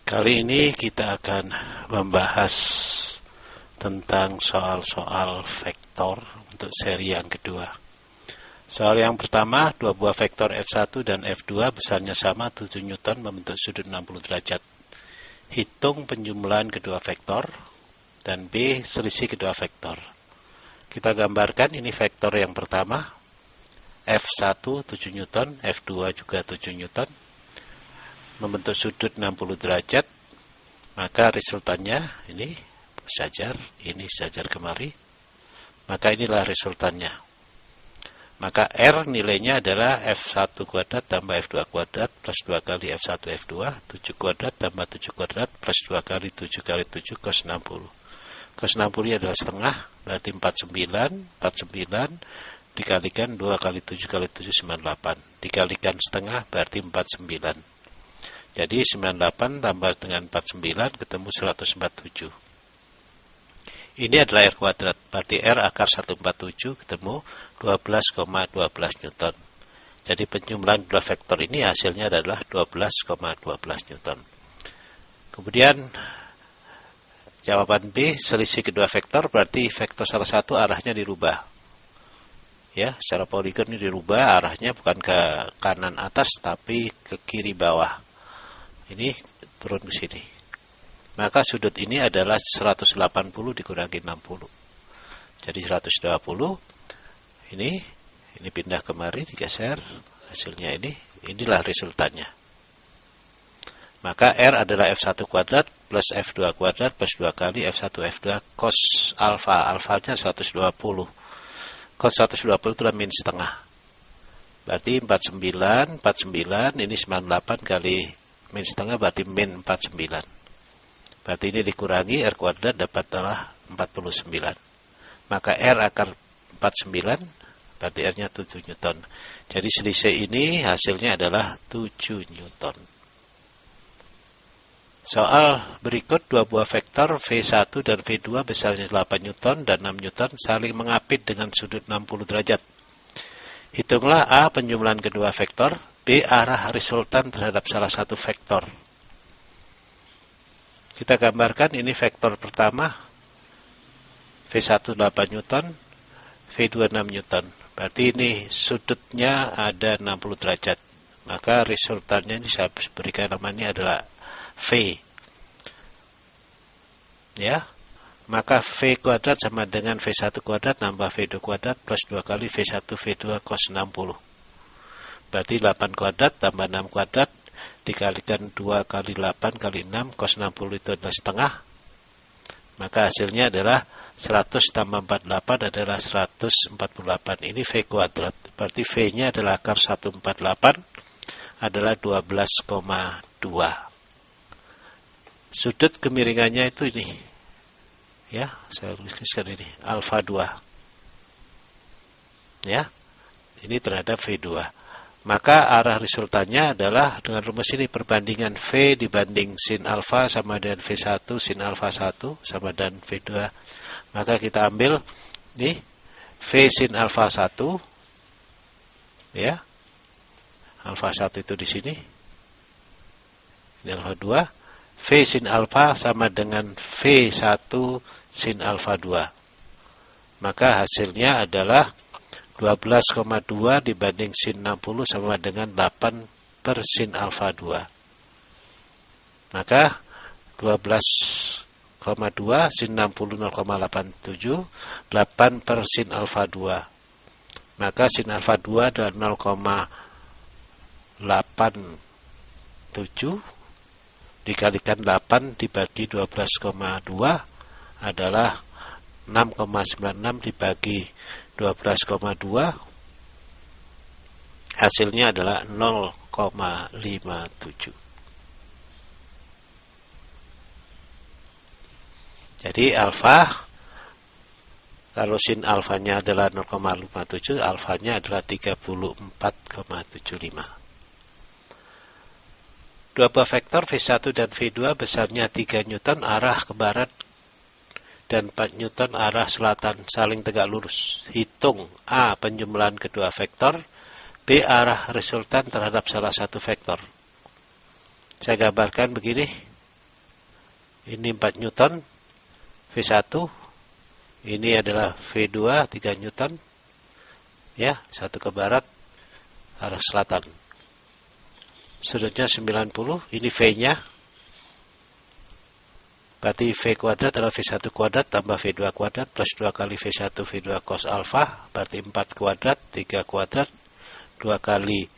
Kali ini kita akan membahas tentang soal-soal vektor untuk seri yang kedua. Soal yang pertama, dua buah vektor F1 dan F2 besarnya sama 7 Newton membentuk sudut 60 derajat. Hitung penjumlahan kedua vektor, dan B selisih kedua vektor. Kita gambarkan ini vektor yang pertama, F1 7 Newton, F2 juga 7 Newton, membentuk sudut 60 derajat, maka resultannya ini sejajar kemari, maka inilah resultannya. Maka R nilainya adalah F1 kuadrat tambah F2 kuadrat plus 2 kali F1 F2, 7 kuadrat tambah 7 kuadrat plus 2 kali 7 kali 7 cos 60. Cos 60 adalah setengah, berarti 49 dikalikan 2 kali 7 kali 7 98, dikalikan setengah berarti 49. Jadi 98 tambah dengan 49 ketemu 147. Ini adalah R kuadrat, berarti R akar 147 ketemu 12,12 Newton. Jadi penjumlahan dua vektor ini hasilnya adalah 12,12 Newton. Kemudian jawaban B, selisih kedua vektor, berarti vektor salah satu arahnya dirubah. Ya, secara poligon ini dirubah, arahnya bukan ke kanan atas tapi ke kiri bawah. Ini turun ke sini. Maka sudut ini adalah 180 dikurangi 60. Jadi 120. Ini pindah kemari, digeser. Hasilnya inilah resultannya. Maka R adalah F1 kuadrat plus F2 kuadrat plus 2 kali F1 F2 cos alfa. Alfanya 120. Cos 120 itu adalah min setengah. Berarti 49, ini 98 kali min setengah berarti min 49. Berarti ini dikurangi R kuadrat dapat adalah 49. Maka R akar 49 berarti R-nya 7 Newton. Jadi selisih ini hasilnya adalah 7 Newton. Soal berikut, dua buah vektor V1 dan V2 besarnya 8 Newton dan 6 Newton saling mengapit dengan sudut 60 derajat. Hitunglah A penjumlahan kedua vektor, B arah resultan terhadap salah satu vektor. Kita gambarkan ini vektor pertama, V1 8 Newton, V2 6 Newton. Berarti ini sudutnya ada 60 derajat. Maka resultannya ini saya berikan namanya adalah V. Ya, maka V kuadrat sama dengan V1 kuadrat tambah V2 kuadrat plus 2 kali V1 V2 cos 60. Berarti 8 kuadrat tambah 6 kuadrat dikalikan 2 kali 8 kali 6 cos 60 itu adalah setengah. Maka hasilnya adalah 100 tambah 48 adalah 148. Ini V kuadrat. Berarti V-nya adalah akar 148 adalah 12,2. Sudut kemiringannya itu ini. Ya, saya tuliskan ini alfa 2. Ya. Ini terhadap V2. Maka arah resultannya adalah dengan rumus ini perbandingan V dibanding sin alfa sama dengan V1 sin alfa 1 sama dengan V2. Maka kita ambil nih V sin alfa 1, ya. Alfa 1 itu di sini. Ini alfa 2. V sin alfa sama dengan V1 sin alfa 2. Maka hasilnya adalah 12,2 dibanding sin 60 sama dengan 8 per sin alfa 2. Maka 12,2 sin 60 0,87, 8 per sin alfa 2. Maka sin alfa 2 adalah 0,87 dikalikan 8 dibagi 12,2 adalah 6,96 dibagi 12,2 hasilnya adalah 0,57. Jadi alfa, kalau sin alfanya adalah 0,57, alfanya adalah 34,75. Dua buah vektor V1 dan V2 besarnya 3 Newton arah ke barat dan 4 Newton arah selatan saling tegak lurus. Hitung A penjumlahan kedua vektor, B arah resultan terhadap salah satu vektor. Saya gambarkan begini. Ini 4 Newton, V1, ini adalah V2, 3 Newton, ya, satu ke barat, arah selatan. Sudutnya 90, ini V-nya, berarti V kuadrat adalah V1 kuadrat tambah V2 kuadrat plus 2 kali V1 V2 cos alfa, berarti 4 kuadrat, 3 kuadrat, 2 kali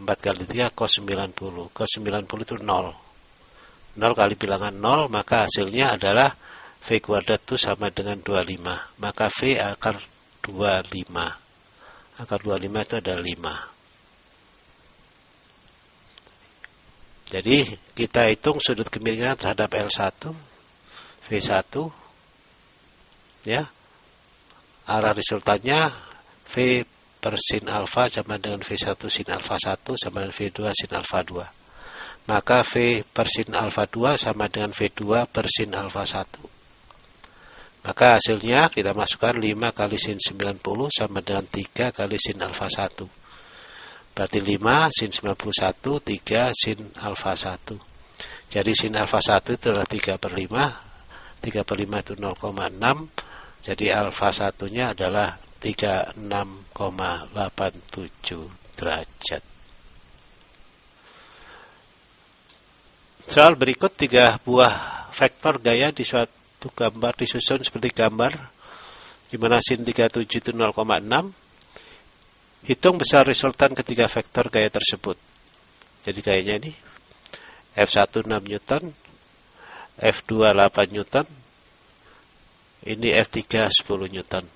4 kali 3 cos 90. Cos 90 itu 0. 0 kali bilangan 0, maka hasilnya adalah V kuadrat itu sama dengan 25. Maka V akar 25. Akar 25 itu adalah 5. Jadi kita hitung sudut kemiringan terhadap L1, V1, ya. Arah resultannya V per sin alfa sama dengan V1 sin alfa 1 sama dengan V2 sin alfa 2. Maka V per sin alfa 2 sama dengan V2 per sin alfa 1. Maka hasilnya kita masukkan 5 kali sin 90 sama dengan 3 kali sin alfa 1. Berarti 5 sin 91, 3 sin alfa 1. Jadi sin alfa 1 itu adalah 3 per 5. 3 per 5 itu 0,6. Jadi alfa 1-nya adalah 36,87 derajat. Soal berikut, 3 buah vektor gaya di suatu gambar disusun seperti gambar, di mana sin 37 itu 0,6. Hitung besar resultan ketiga vektor gaya tersebut. Jadi gayanya ini, F1 6 Newton, F2 8 Newton, ini F3 10 Newton.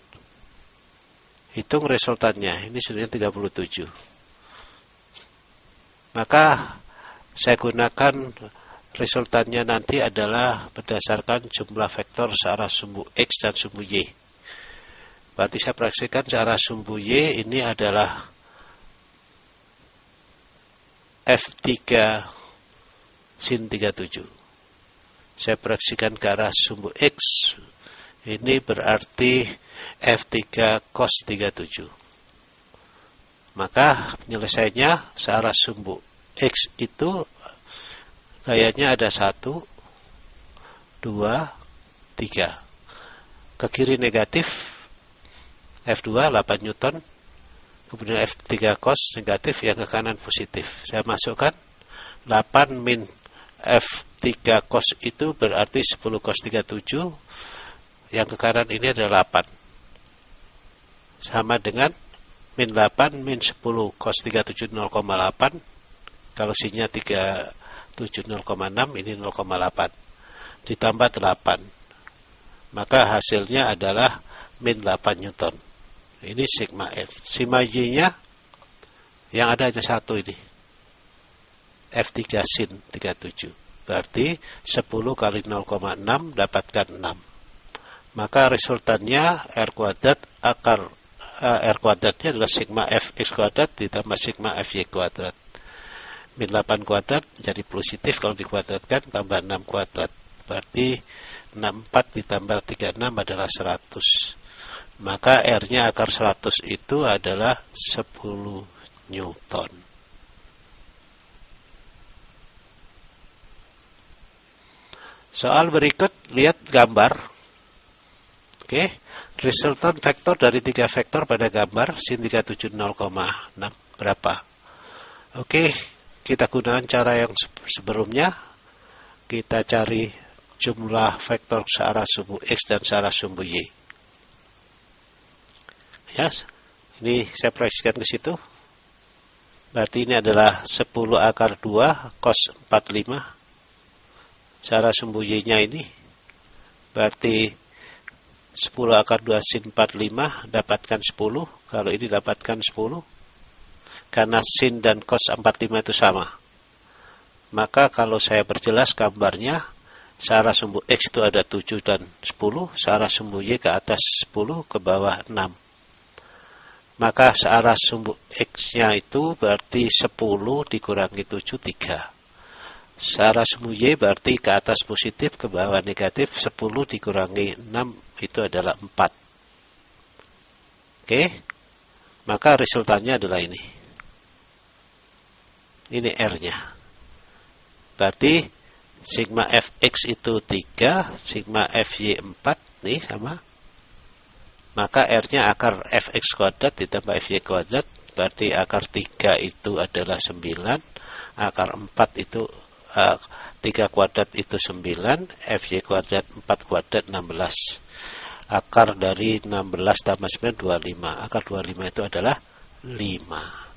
Hitung resultannya, ini sudah 37. Maka saya gunakan resultannya nanti adalah berdasarkan jumlah vektor searah sumbu X dan sumbu Y. Berarti saya praksikan searah sumbu Y ini adalah F3 sin 37. Saya praksikan ke arah sumbu X, ini berarti F3 cos 37. Maka penyelesaiannya searah sumbu X itu gayanya ada 1, 2, 3. Ke kiri negatif, F2 8 Newton, kemudian F3 cos negatif, yang ke kanan positif. Saya masukkan 8 min F3 cos itu berarti 10 cos 37, yang ke kanan ini adalah 8. Sama dengan min 8 min 10 cos 37 0,8. Kalau sinnya 37 0,6, ini 0,8. Ditambah 8. Maka hasilnya adalah min 8 Newton. Ini sigma F. Sigma Y-nya yang ada hanya satu ini. F3 sin 37. Berarti 10 kali 0,6 dapatkan 6. Maka resultannya R kuadrat akar R kuadratnya adalah sigma Fx kuadrat ditambah sigma Fy kuadrat. Min 8 kuadrat jadi positif kalau dikuadratkan, tambah 6 kuadrat. Berarti 64 ditambah 36 adalah 100. Maka R-nya akar 100 itu adalah 10 Newton. Soal berikut, lihat gambar. Oke, resultan vektor dari 3 vektor pada gambar sin 37 0,6 berapa? Oke, kita gunakan cara yang sebelumnya. Kita cari jumlah vektor searah sumbu X dan searah sumbu Y. Ya, ini saya proyeksikan ke situ. Berarti ini adalah 10 akar 2 cos 45. Searah sumbu Y-nya ini berarti 10 akar 2 sin 45 dapatkan 10. Kalau ini dapatkan 10. Karena sin dan cos 45 itu sama. Maka kalau saya perjelas gambarnya, searah sumbu X itu ada 7 dan 10, searah sumbu Y ke atas 10, ke bawah 6. Maka searah sumbu X-nya itu berarti 10 dikurangi 7, 3. Searah sumbu Y berarti ke atas positif, ke bawah negatif, 10 dikurangi 6 itu adalah 4. Oke? Maka resultannya adalah ini. Ini R-nya. Berarti Sigma fx itu 3, sigma fy 4, nih sama. Maka R-nya akar fx kuadrat ditambah fy kuadrat, berarti akar 3 itu adalah 9, akar 4 itu 3 kuadrat itu 9, fy kuadrat 4 kuadrat 16. Akar dari 16 tambah 9 25. Akar 25 itu adalah 5.